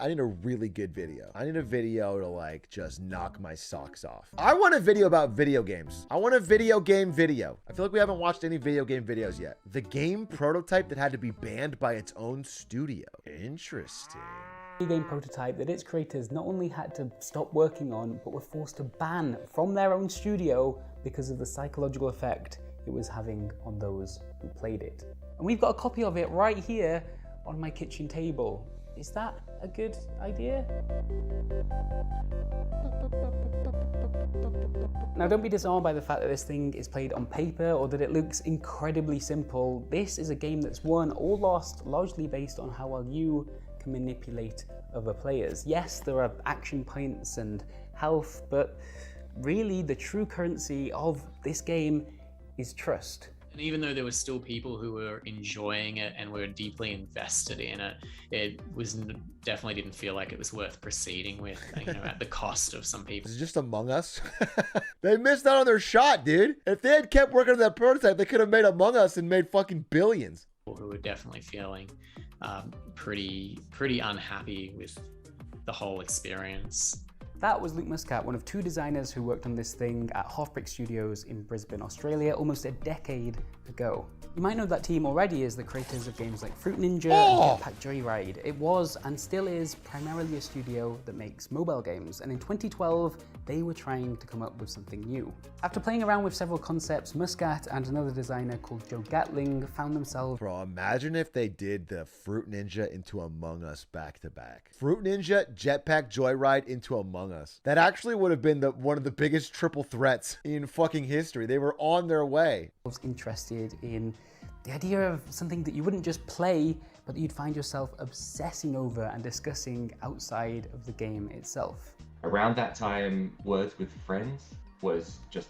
I need a really good video. I need a video to like just knock my socks off. I want a video about video games. I want a video game video. I feel like we haven't watched any video game videos yet. The game prototype that had to be banned by its own studio. Interesting. Game prototype that its creators not only had to stop working on, but were forced to ban from their own studio because of the psychological effect it was having on those who played it. And we've got a copy of it right here on my kitchen table. Is that a good idea? Now, don't be disarmed by the fact that this thing is played on paper or that it looks incredibly simple. This is a game that's won or lost largely based on how well you can manipulate other players. Yes, there are action points and health, but really the true currency of this game is trust. And even though there were still people who were enjoying it and were deeply invested in it, it was definitely didn't feel like it was worth proceeding with, you know, at the cost of some people. It's just Among Us. They missed out on their shot, dude. If they had kept working on that prototype, they could have made Among Us and made fucking billions. Who were definitely feeling pretty unhappy with the whole experience. That was Luke Muscat, one of two designers who worked on this thing at Halfbrick Studios in Brisbane, Australia, almost a decade ago. You might know that team already as the creators of games like Fruit Ninja and Jetpack Joyride. It was, and still is, primarily a studio that makes mobile games, and in 2012, they were trying to come up with something new. After playing around with several concepts, Muscat and another designer called Joe Gatling found themselves... Bro, imagine if they did the Fruit Ninja into Among Us back to back. Fruit Ninja, Jetpack Joyride into Among Us. That actually would have been one of the biggest triple threats in fucking history. They were on their way. I was interested in the idea of something that you wouldn't just play, but that you'd find yourself obsessing over and discussing outside of the game itself. Around that time, Words with Friends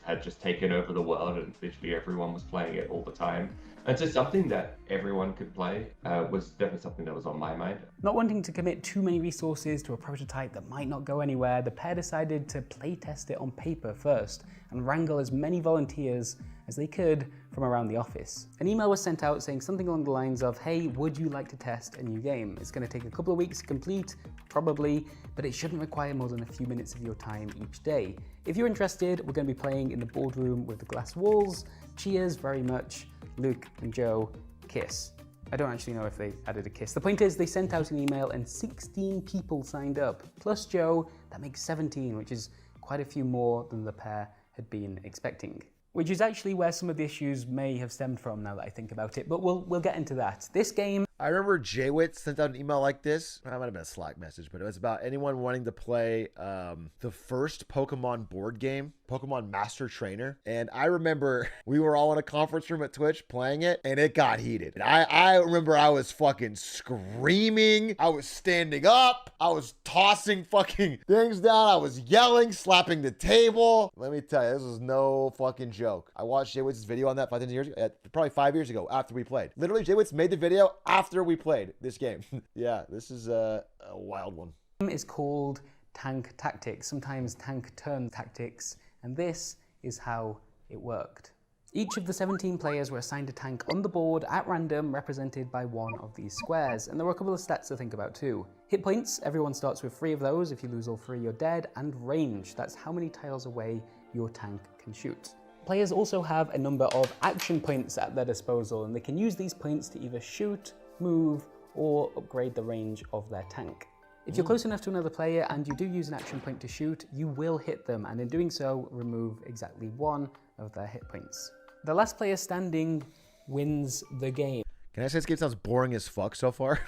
had just taken over the world, and literally everyone was playing it all the time. And so something that everyone could play was definitely something that was on my mind. Not wanting to commit too many resources to a prototype that might not go anywhere, the pair decided to play test it on paper first and wrangle as many volunteers as they could from around the office. An email was sent out saying something along the lines of, hey, would you like to test a new game? It's going to take a couple of weeks to complete, probably, but it shouldn't require more than a few minutes of your time each day. If you're interested, we're going to be playing in the boardroom with the glass walls. Cheers very much, Luke and Joe. Kiss. I don't actually know if they added a kiss. The point is, they sent out an email and 16 people signed up, plus Joe. That makes 17, which is quite a few more than the pair had been expecting. Which is actually where some of the issues may have stemmed from now that I think about it, but we'll get into that. This game... I remember Jaywit sent out an email like this. That might have been a Slack message, but it was about anyone wanting to play the first Pokemon board game, Pokemon Master Trainer. And I remember we were all in a conference room at Twitch playing it, and it got heated. And I remember I was fucking screaming. I was standing up. I was tossing fucking things down. I was yelling, slapping the table. Let me tell you, this was no fucking joke. I watched Jaywit's video on that 5 years ago, probably 5 years ago after we played. Literally, Jaywit's made the video after we played this game. Yeah, this is a wild one. The game is called Tank Tactics, sometimes Tank Turn Tactics, and this is how it worked. Each of the 17 players were assigned a tank on the board at random, represented by one of these squares, and there were a couple of stats to think about too. Hit points, everyone starts with 3 of those. If you lose all 3, you're dead. And range, that's how many tiles away your tank can shoot. Players also have a number of action points at their disposal, and they can use these points to either shoot, move, or upgrade the range of their tank. If you're close enough to another player and you do use an action point to shoot, you will hit them, and in doing so, remove exactly 1 of their hit points. The last player standing wins the game. Can I say this game sounds boring as fuck so far?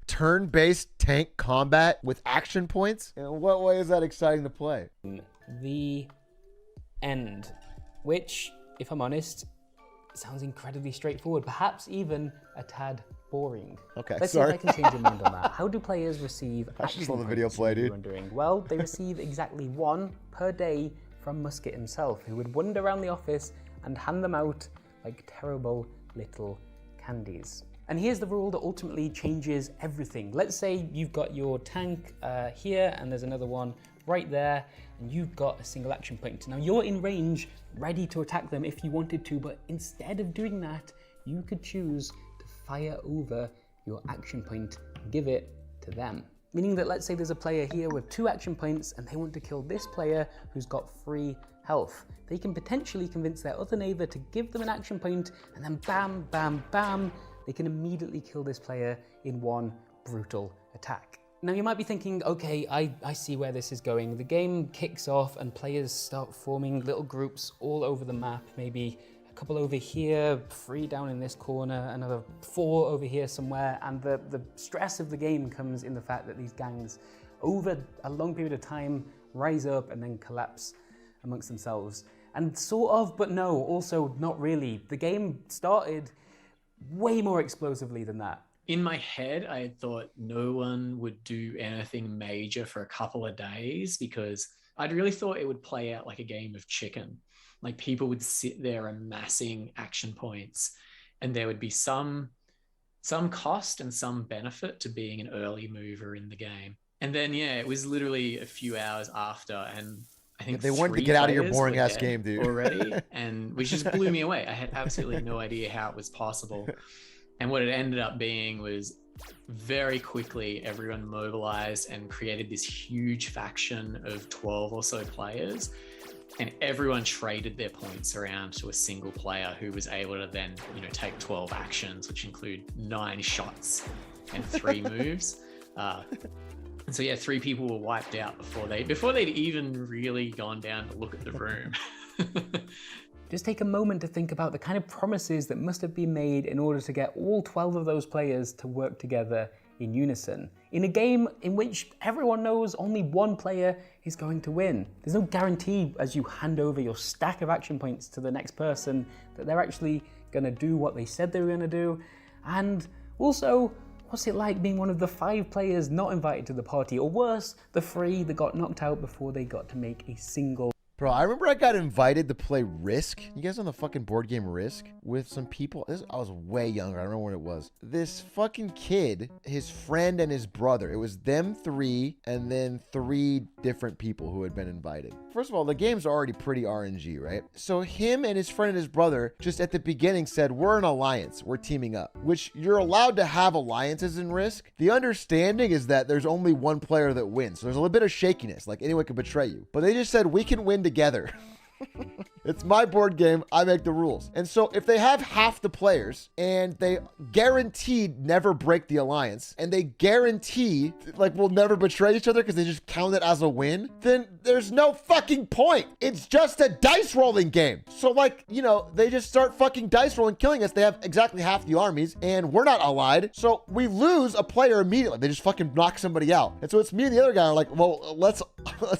Turn-based tank combat with action points? In what way is that exciting to play? The end, which, if I'm honest, sounds incredibly straightforward, perhaps even a tad boring. Okay, Let's sorry. see if I can change your mind on that. How do players receive I just saw the video play, dude. Wondering? Well, they receive exactly 1 per day from Muscat himself, who would wander around the office and hand them out like terrible little candies. And here's the rule that ultimately changes everything. Let's say you've got your tank here, and there's another one right there, and you've got a single action point. Now you're in range, ready to attack them if you wanted to, but instead of doing that, you could choose to fire over your action point and give it to them. Meaning that let's say there's a player here with 2 action points and they want to kill this player who's got 3 health. They can potentially convince their other neighbor to give them an action point, and then bam, bam, bam, they can immediately kill this player in one brutal attack. Now you might be thinking, okay, I see where this is going. The game kicks off and players start forming little groups all over the map, maybe a couple over here, 3 down in this corner, another 4 over here somewhere, and the stress of the game comes in the fact that these gangs, over a long period of time, rise up and then collapse amongst themselves. And sort of, but no, also not really. The game started way more explosively than that. In my head, I had thought no one would do anything major for a couple of days because I'd really thought it would play out like a game of chicken. Like people would sit there amassing action points, and there would be some cost and some benefit to being an early mover in the game. And then, yeah, it was literally a few hours after, and I think they wanted to get out of your boring ass game, dude. Already, and which just blew me away. I had absolutely no idea how it was possible. And what it ended up being was very quickly everyone mobilized and created this huge faction of 12 or so players. And everyone traded their points around to a single player who was able to then, take 12 actions, which include 9 shots and 3 moves. And so yeah, 3 people were wiped out before they'd even really gone down to look at the room. Just take a moment to think about the kind of promises that must have been made in order to get all 12 of those players to work together in unison. In a game in which everyone knows only one player is going to win. There's no guarantee as you hand over your stack of action points to the next person that they're actually gonna do what they said they were gonna do. And also, what's it like being one of the 5 players not invited to the party, or worse, the 3 that got knocked out before they got to make a single. Bro, I remember I got invited to play Risk. You guys on the fucking board game Risk with some people? I was way younger. I don't know what it was. This fucking kid, his friend and his brother. It was them 3 and then 3 different people who had been invited. First of all, the game's already pretty RNG, right? So him and his friend and his brother just at the beginning said, we're an alliance. We're teaming up, which you're allowed to have alliances in Risk. The understanding is that there's only one player that wins. So there's a little bit of shakiness, like anyone could betray you. But they just said, we can win together. It's my board game. I make the rules. And so if they have half the players and they guaranteed never break the alliance and they guarantee like we'll never betray each other because they just count it as a win, then there's no fucking point. It's just a dice rolling game. So like, they just start fucking dice rolling, killing us. They have exactly half the armies and we're not allied. So we lose a player immediately. They just fucking knock somebody out. And so it's me and the other guy are like, well, let's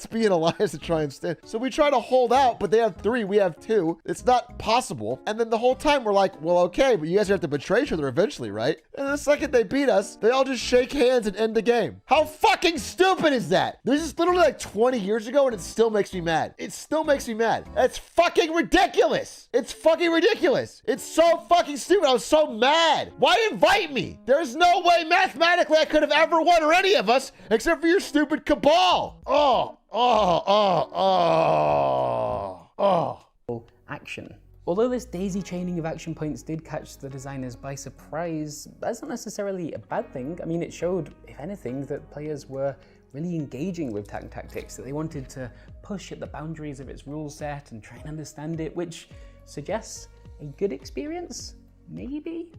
be an alliance to try and stand. So we try to hold out, but they have 3, we have 2. It's not possible. And then the whole time we're like, well, okay, but you guys have to betray each other eventually, right? And the second they beat us, they all just shake hands and end the game. How fucking stupid is that? This is literally like 20 years ago and it still makes me mad. It still makes me mad. That's fucking ridiculous. It's fucking ridiculous. It's so fucking stupid. I was so mad. Why invite me? There's no way mathematically I could have ever won, or any of us, except for your stupid cabal. Action. Although this daisy chaining of action points did catch the designers by surprise, that's not necessarily a bad thing. I mean, it showed, if anything, that players were really engaging with tactics, that they wanted to push at the boundaries of its rule set and try and understand it, which suggests a good experience, maybe?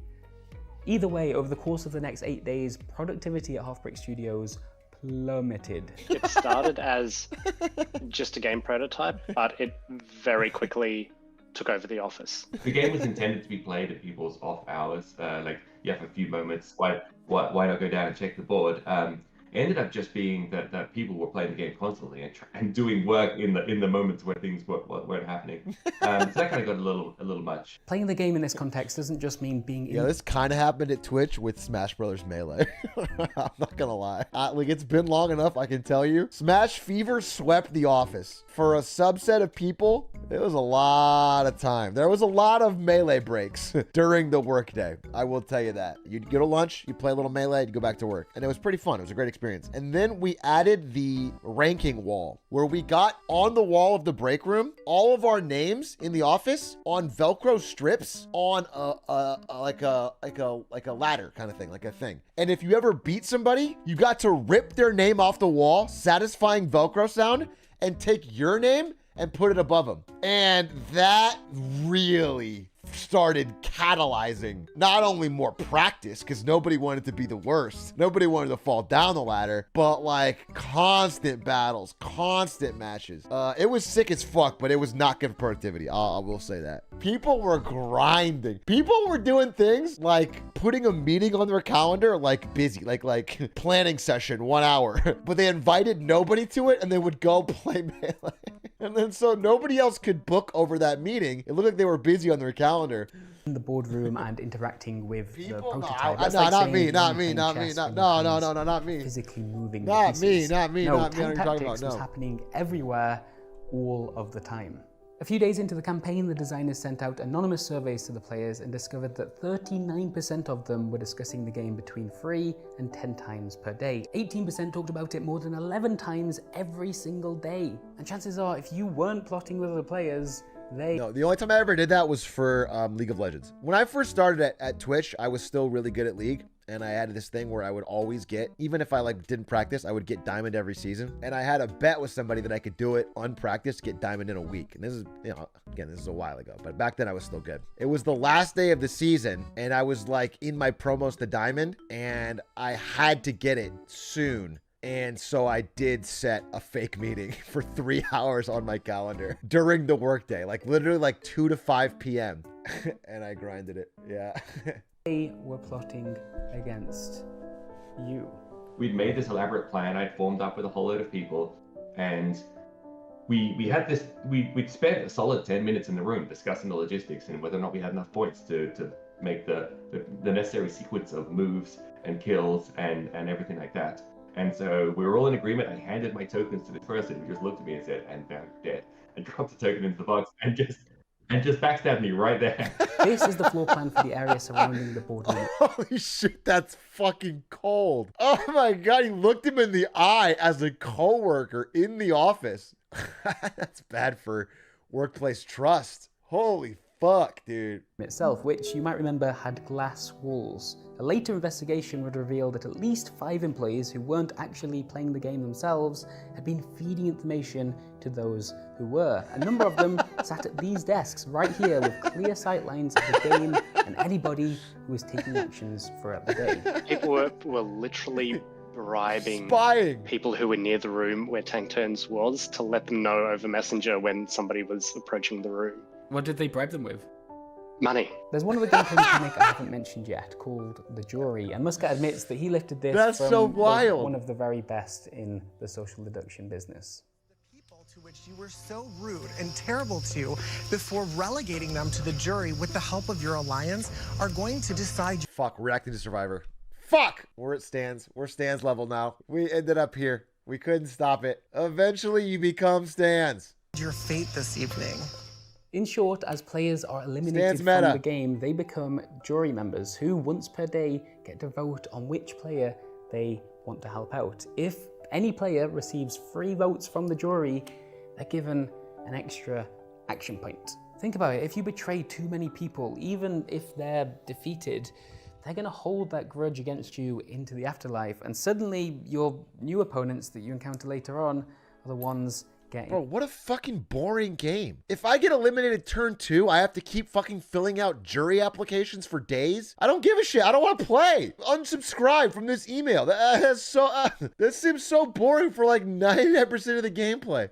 Either way, over the course of the next 8 days, productivity at Half-Brick Studios plummeted. It started as just a game prototype, but it very quickly took over the office. The game was intended to be played at people's off hours. Like you have a few moments. Why not go down and check the board? It ended up just being that people were playing the game constantly and doing work in the moments where things weren't happening. So that kind of got a little much. Playing the game in this context doesn't just mean being Yeah, this kind of happened at Twitch with Smash Brothers Melee. I'm not gonna lie. Like, it's been long enough, I can tell you. Smash Fever swept the office. For a subset of people, It was a lot of time. There was a lot of melee breaks during the workday. I will tell you that. You'd go to lunch, you play a little melee, you'd go back to work. And it was pretty fun. It was a great experience. And then we added the ranking wall where we got on the wall of the break room all of our names in the office on Velcro strips on like a ladder kind of thing, like a thing. And if you ever beat somebody, you got to rip their name off the wall, satisfying Velcro sound, and take your name and put it above them. And that really started catalyzing not only more practice, because nobody wanted to be the worst, nobody wanted to fall down the ladder, but like constant battles, constant matches. It was sick as fuck, but it was not good for productivity. I will say that. People were grinding. People were doing things like putting a meeting on their calendar, like busy, like planning session 1 hour, but they invited nobody to it and they would go play Melee. And then so nobody else could book over that meeting. It looked like they were busy on their calendar. In the boardroom and interacting with the People, prototype. not me. Physically moving. Not me. No, Not me. What are you Tank talking Tactics about? was No. happening everywhere, all of the time. A few days into the campaign, the designers sent out anonymous surveys to the players and discovered that 39% of them were discussing the game between 3 and 10 times per day. 18% talked about it more than 11 times every single day. And chances are, if you weren't plotting with other players, No, the only time I ever did that was for League of Legends. When I first started at Twitch, I was still really good at League. And I had this thing where I would always get, even if I like didn't practice, I would get diamond every season. And I had a bet with somebody that I could do it unpracticed, get diamond in a week. And this is, again, this is a while ago, but back then I was still good. It was the last day of the season and I was like in my promos to diamond and I had to get it soon. And so I did set a fake meeting for 3 hours on my calendar during the workday, like literally like 2 to 5 p.m. And I grinded it. Yeah. they were plotting against you. We'd made this elaborate plan. I'd formed up with a whole load of people, and we had this. We'd spent a solid 10 minutes in the room discussing the logistics and whether or not we had enough points to make the necessary sequence of moves and kills and everything like that. And so we were all in agreement. I handed my tokens to this person who just looked at me and said, "And now you're dead," and dropped the token into the box and just backstabbed me right there. This is the floor plan for the area surrounding the boardroom. Holy shit, that's fucking cold. Oh my god, he looked him in the eye as a coworker in the office. That's bad for workplace trust. Holy fuck, dude. Itself, which you might remember had glass walls. A later investigation would reveal that at least 5 employees who weren't actually playing the game themselves had been feeding information to those who were. A number of them sat at these desks right here with clear sight lines of the game and anybody who was taking actions throughout the day. People were literally bribing Spying. people who were near the room where Tank Turns was to let them know over Messenger when somebody was approaching the room. What did they bribe them with? Money. There's one other gameplay mechanic I haven't mentioned yet called the jury, and Muscat admits that he lifted this That's from so wild. one of the very best in the social deduction business. People to which you were so rude and terrible to before relegating them to the jury with the help of your alliance are going to decide Fuck, reacting to Survivor. Fuck! We're at stands. We're stands level now. We ended up here. We couldn't stop it. Eventually you become stands. your fate this evening. In short, as players are eliminated Stands from meta. the game, they become jury members who once per day get to vote on which player they want to help out. If any player receives 3 votes from the jury, they're given an extra action point. Think about it, if you betray too many people, even if they're defeated, they're gonna hold that grudge against you into the afterlife, and suddenly your new opponents that you encounter later on are the ones getting... Bro, what a fucking boring game. If I get eliminated turn 2, I have to keep fucking filling out jury applications for days? I don't give a shit. I don't want to play. Unsubscribe from this email. That seems so boring for like 99% of the gameplay.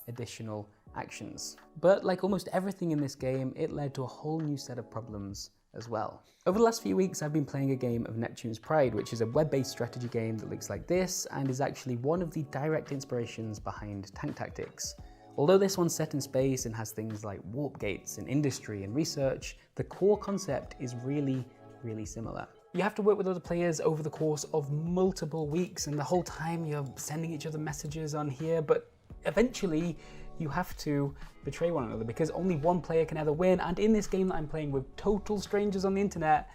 Additional actions. But like almost everything in this game, it led to a whole new set of problems as well. Over the last few weeks, I've been playing a game of Neptune's Pride, which is a web-based strategy game that looks like this and is actually one of the direct inspirations behind Tank Tactics. Although this one's set in space and has things like warp gates and industry and research, the core concept is really similar. You have to work with other players over the course of multiple weeks, and the whole time you're sending each other messages on here, but eventually you have to betray one another because only one player can ever win. And in this game that I'm playing with total strangers on the internet,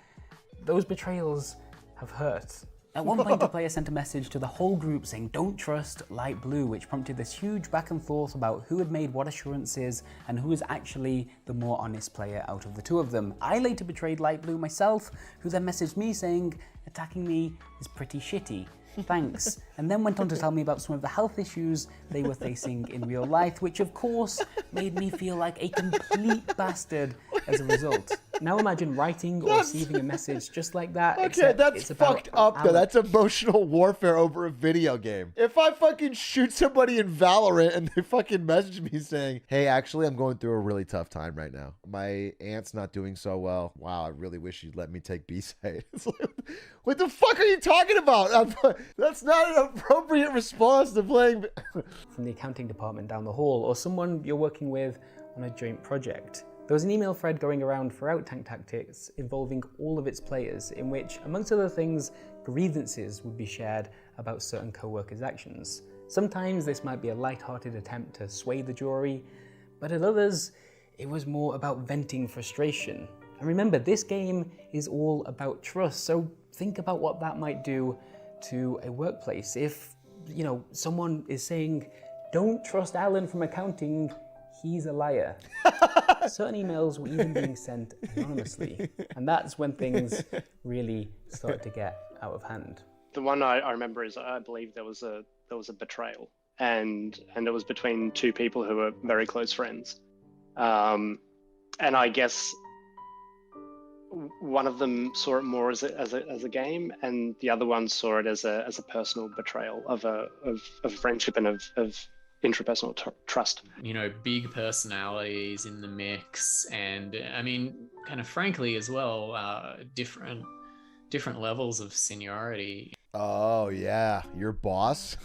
those betrayals have hurt. At one point, the player sent a message to the whole group saying, "Don't trust Light Blue," which prompted this huge back and forth about who had made what assurances and who was actually the more honest player out of the two of them. I later betrayed Light Blue myself, who then messaged me saying, "Attacking me is pretty shitty. Thanks," and then went on to tell me about some of the health issues they were facing in real life, which of course made me feel like a complete bastard as a result. Now imagine writing or receiving a message just like that. Okay, that's fucked up though. That's emotional warfare over a video game. If I fucking shoot somebody in Valorant and they fucking message me saying, "Hey, actually, I'm going through a really tough time right now. My aunt's not doing so well. Wow, I really wish you'd let me take B-side." It's like, what the fuck are you talking about? That's not an appropriate response to playing. From the accounting department down the hall, or someone you're working with on a joint project. There was an email thread going around throughout Tank Tactics involving all of its players, in which, amongst other things, grievances would be shared about certain co-workers' actions. Sometimes this might be a light-hearted attempt to sway the jury, but at others, it was more about venting frustration. And remember, this game is all about trust, so think about what that might do to a workplace. If, someone is saying, "Don't trust Alan from accounting, he's a liar." Certain emails were even being sent anonymously, and that's when things really started to get out of hand. The one I remember is I believe there was a betrayal, and it was between two people who were very close friends, and I guess one of them saw it more as a game, and the other one saw it as a personal betrayal of friendship and of intrapersonal trust. Big personalities in the mix, and I mean, kind of frankly as well, different levels of seniority. Oh yeah, your boss.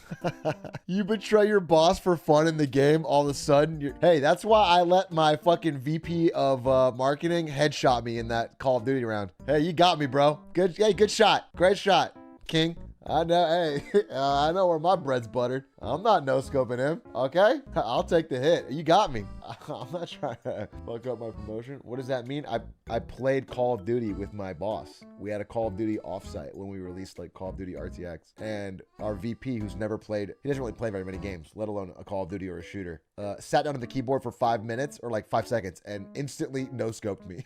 You betray your boss for fun in the game. All of a sudden, hey, that's why I let my fucking VP of marketing headshot me in that Call of Duty round. Hey, you got me, bro. Good shot. Great shot, King. I know, hey, I know where my bread's buttered. I'm not no-scoping him, okay? I'll take the hit. You got me. I'm not trying to fuck up my promotion. What does that mean? I played Call of Duty with my boss. We had a Call of Duty offsite when we released like Call of Duty RTX. And our VP, who's never played, he doesn't really play very many games, let alone a Call of Duty or a shooter, sat down at the keyboard for 5 minutes or like 5 seconds and instantly no-scoped me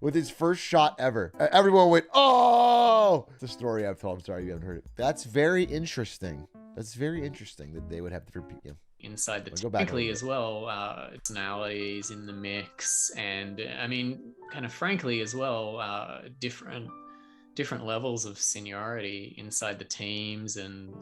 with his first shot ever. Everyone went, "Oh!" It's a story I've told. I'm sorry you haven't heard it. That's very interesting. That's very interesting that they would have different people. Inside the typically as well, personalities in the mix, and I mean, kind of frankly as well, different levels of seniority inside the teams, and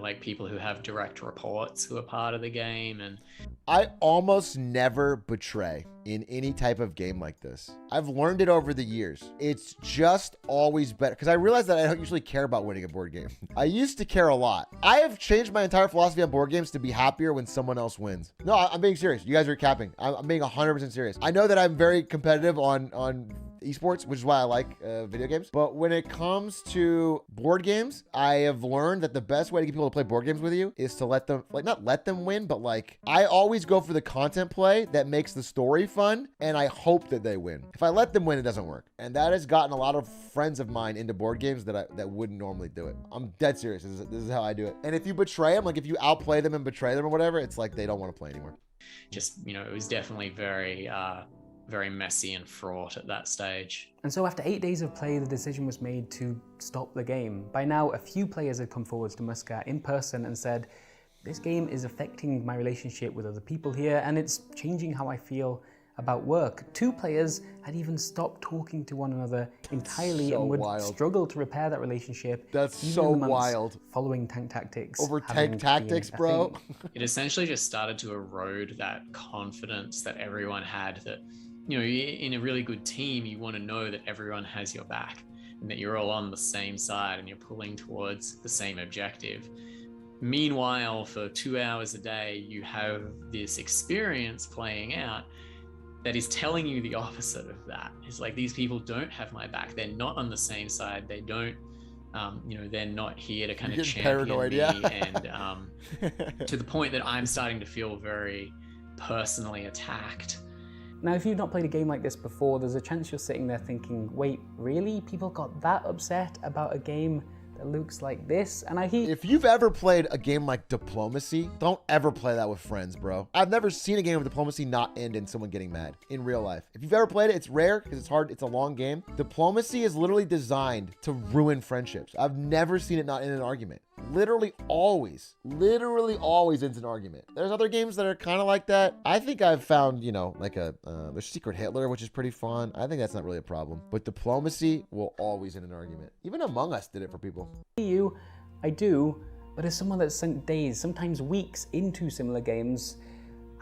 like people who have direct reports who are part of the game. And I almost never betray in any type of game like this. I've learned it over the years. It's just always better, because I realize that I don't usually care about winning a board game. I used to care a lot. I have changed my entire philosophy on board games to be happier when someone else wins. No, I'm being serious. You guys are capping. I'm being 100% serious. I know that I'm very competitive on esports, which is why I like video games. But when it comes to board games, I have learned that the best way to get people to play board games with you is to let them, like, not let them win, but like, I always go for the content play that makes the story fun, and I hope that they win. If I let them win, it doesn't work. And that has gotten a lot of friends of mine into board games that wouldn't normally do it. I'm dead serious. This is how I do it. And if you betray them, like if you outplay them and betray them or whatever, it's like they don't want to play anymore. Just, it was definitely very messy and fraught at that stage. And so after 8 days of play, the decision was made to stop the game. By now, a few players had come forwards to Muscat in person and said, "This game is affecting my relationship with other people here, and it's changing how I feel about work." 2 players had even stopped talking to one another entirely and would struggle to repair that relationship. That's so wild. Following Tank Tactics. Over Tank Tactics, bro. It essentially just started to erode that confidence that everyone had, that in a really good team, you want to know that everyone has your back and that you're all on the same side and you're pulling towards the same objective. Meanwhile, for 2 hours a day, you have this experience playing out that is telling you the opposite of that. It's like, these people don't have my back. They're not on the same side. They don't, they're not here to kind of champion paranoid, me. yeah. And to the point that I'm starting to feel very personally attacked. Now, if you've not played a game like this before, there's a chance you're sitting there thinking, wait, really? People got that upset about a game that looks like this? And I hear... If you've ever played a game like Diplomacy, don't ever play that with friends, bro. I've never seen a game of Diplomacy not end in someone getting mad in real life. If you've ever played it, it's rare because it's hard. It's a long game. Diplomacy is literally designed to ruin friendships. I've never seen it not end in an argument. Literally always ends an argument. There's other games that are kind of like that. I think I've found, you know, like there's Secret Hitler, which is pretty fun. I think that's not really a problem. But Diplomacy will always end an argument. Even Among Us did it for people. I do, but as someone that's sunk days, sometimes weeks into similar games,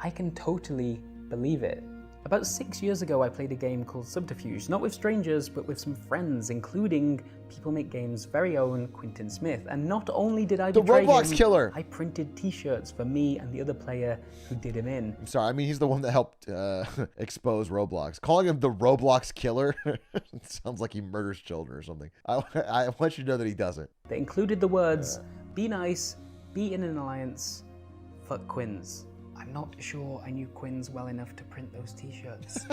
I can totally believe it. About 6 years ago, I played a game called Subterfuge, not with strangers, but with some friends, including People Make Games' very own Quinton Smith. And not only did I betray him, Roblox killer. I printed t-shirts for me and the other player who did him in. I'm sorry, I mean, he's the one that helped expose Roblox. Calling him the Roblox killer sounds like he murders children or something. I want you to know that he doesn't. They included the words, be nice, be in an alliance, fuck Quins. I'm not sure I knew Quins well enough to print those t-shirts.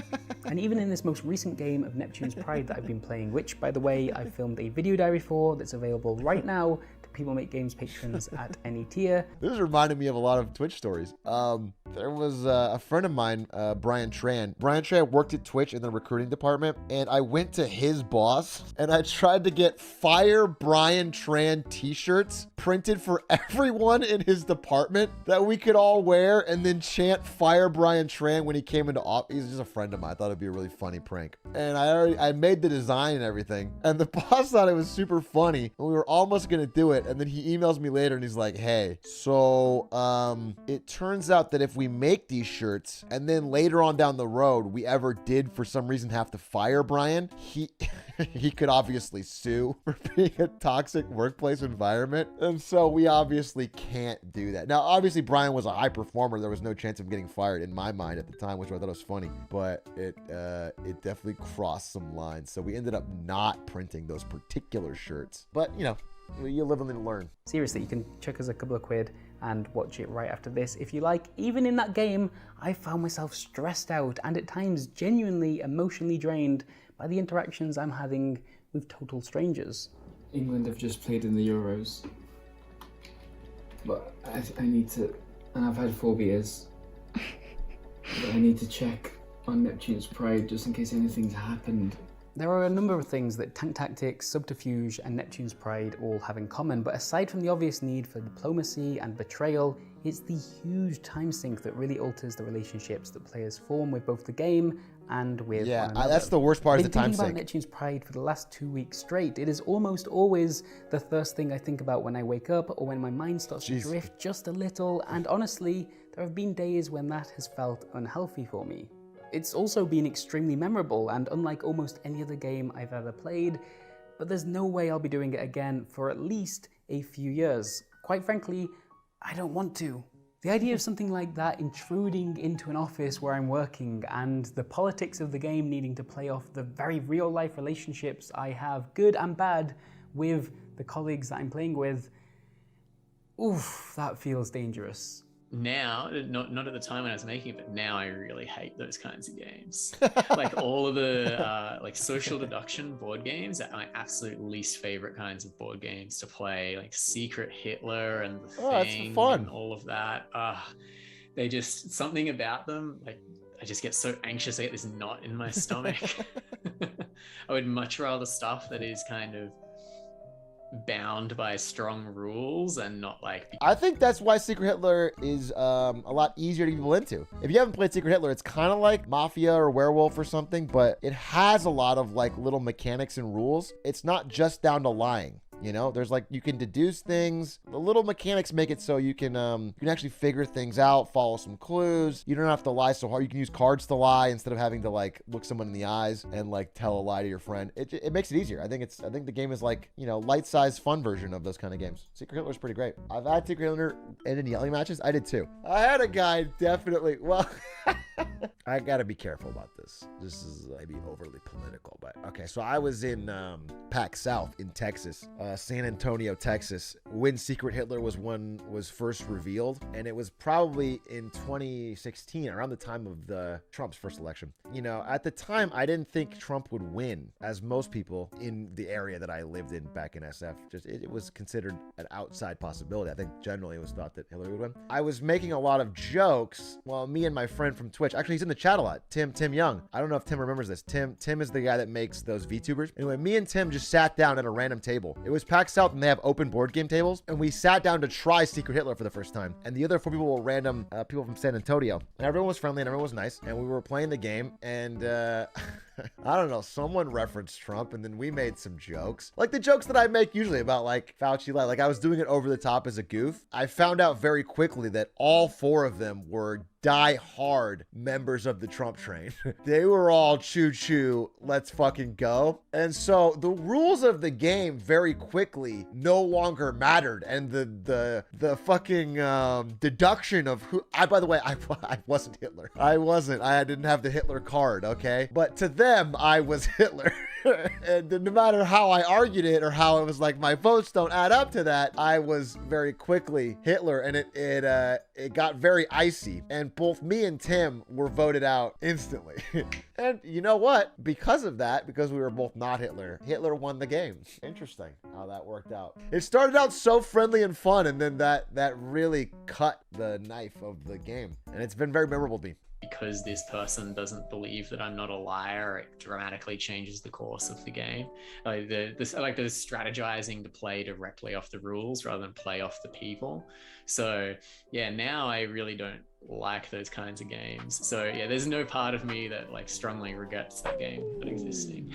And even in this most recent game of Neptune's Pride that I've been playing, which, by the way, I filmed a video diary for that's available right now to People Make Games patrons at any tier. This is reminding me of a lot of Twitch stories. There was a friend of mine, Brian Tran. Brian Tran worked at Twitch in the recruiting department, and I went to his boss, and I tried to get Fire Brian Tran t-shirts printed for everyone in his department that we could all wear, and then chant Fire Brian Tran when he came into office. He's just a friend of mine. I thought it'd be a really funny prank. And I made the design and everything, and the boss thought it was super funny, and we were almost gonna do it. And then he emails me later and he's like, hey, so it turns out that if we make these shirts and then later on down the road we ever did for some reason have to fire Brian, he could obviously sue for being a toxic workplace environment. And so we obviously can't do that. Now, obviously Brian was a high performer. There was no chance of getting fired in my mind at the time, which I thought was funny, but it definitely crossed some lines. So we ended up not printing those particular shirts, but you know, you live and learn. Seriously, you can chuck us a couple of quid and watch it right after this if you like. Even in that game, I found myself stressed out and at times genuinely emotionally drained by the interactions I'm having with total strangers. England have just played in the Euros, but I need to, and I've had 4 beers, but I need to check on Neptune's Pride just in case anything's happened. There are a number of things that Tank Tactics, Subterfuge, and Neptune's Pride all have in common, but aside from the obvious need for diplomacy and betrayal, it's the huge time sink that really alters the relationships that players form with both the game and with one another. That's the worst part of the time I've been thinking sink. about Neptune's Pride for the last 2 weeks straight. It is almost always the first thing I think about when I wake up or when my mind starts to drift just a little, and honestly, there have been days when that has felt unhealthy for me. It's also been extremely memorable and unlike almost any other game I've ever played, but there's no way I'll be doing it again for at least a few years. Quite frankly, I don't want to. The idea of something like that intruding into an office where I'm working and the politics of the game needing to play off the very real life relationships I have, good and bad, with the colleagues that I'm playing with, oof, that feels dangerous. Now, not at the time when I was making it, but now I really hate those kinds of games. Like all of the like social deduction board games are my absolute least favorite kinds of board games to play, like Secret Hitler and The Thing and all of that. They just, something about them, like I just get so anxious. I get this knot in my stomach. I would much rather stuff that is kind of bound by strong rules and not like... I think that's why Secret Hitler is a lot easier to get people into. If you haven't played Secret Hitler, it's kind of like Mafia or Werewolf or something, but it has a lot of like little mechanics and rules. It's not just down to lying. You know, there's like, you can deduce things. The little mechanics make it so you can actually figure things out, follow some clues. You don't have to lie so hard. You can use cards to lie instead of having to like look someone in the eyes and like tell a lie to your friend. It makes it easier. I think the game is like, you know, light-sized fun version of those kind of games. Secret Hitler's pretty great. I've had Secret Hitler end in yelling matches. I did too. I had a guy definitely, well, I gotta be careful about this. This is maybe overly political, but okay. So I was in PAC South in Texas, San Antonio, Texas, when Secret Hitler was first revealed, and it was probably in 2016, around the time of the Trump's first election. You know, at the time, I didn't think Trump would win, as most people in the area that I lived in back in SF, just it was considered an outside possibility. I think generally it was thought that Hillary would win. I was making a lot of jokes. Well, me and my friend from Twitch, actually he's in the chat a lot, Tim Young. I don't know if Tim remembers this. Tim is the guy that makes those VTubers. Anyway, me and Tim just sat down at a random table. It was PAX South and they have open board game tables, and we sat down to try Secret Hitler for the first time. And the other 4 people were random people from San Antonio, and everyone was friendly and everyone was nice, and we were playing the game, and I don't know, someone referenced Trump, and then we made some jokes, like the jokes that I make usually about like Fauci. Like I was doing it over the top as a goof. I found out very quickly that all 4 of them were die-hard members of the Trump train. They were all choo-choo, let's fucking go. And so the rules of the game very quickly no longer mattered, and the fucking deduction of who by the way, I wasn't Hitler. I didn't have the Hitler card, okay? But to them, I was Hitler. And no matter how I argued it or how it was like my votes don't add up to that, I was very quickly Hitler, and it got very icy, and both me and Tim were voted out instantly. And you know what? Because of that, because we were both not Hitler, Hitler won the game. Interesting how that worked out. It started out so friendly and fun, and then that really cut the knife of the game, and it's been very memorable to me. Because this person doesn't believe that I'm not a liar, it dramatically changes the course of the game. Like the strategizing to play directly off the rules rather than play off the people. So yeah, now I really don't like those kinds of games. So yeah, there's no part of me that like strongly regrets that game not existing.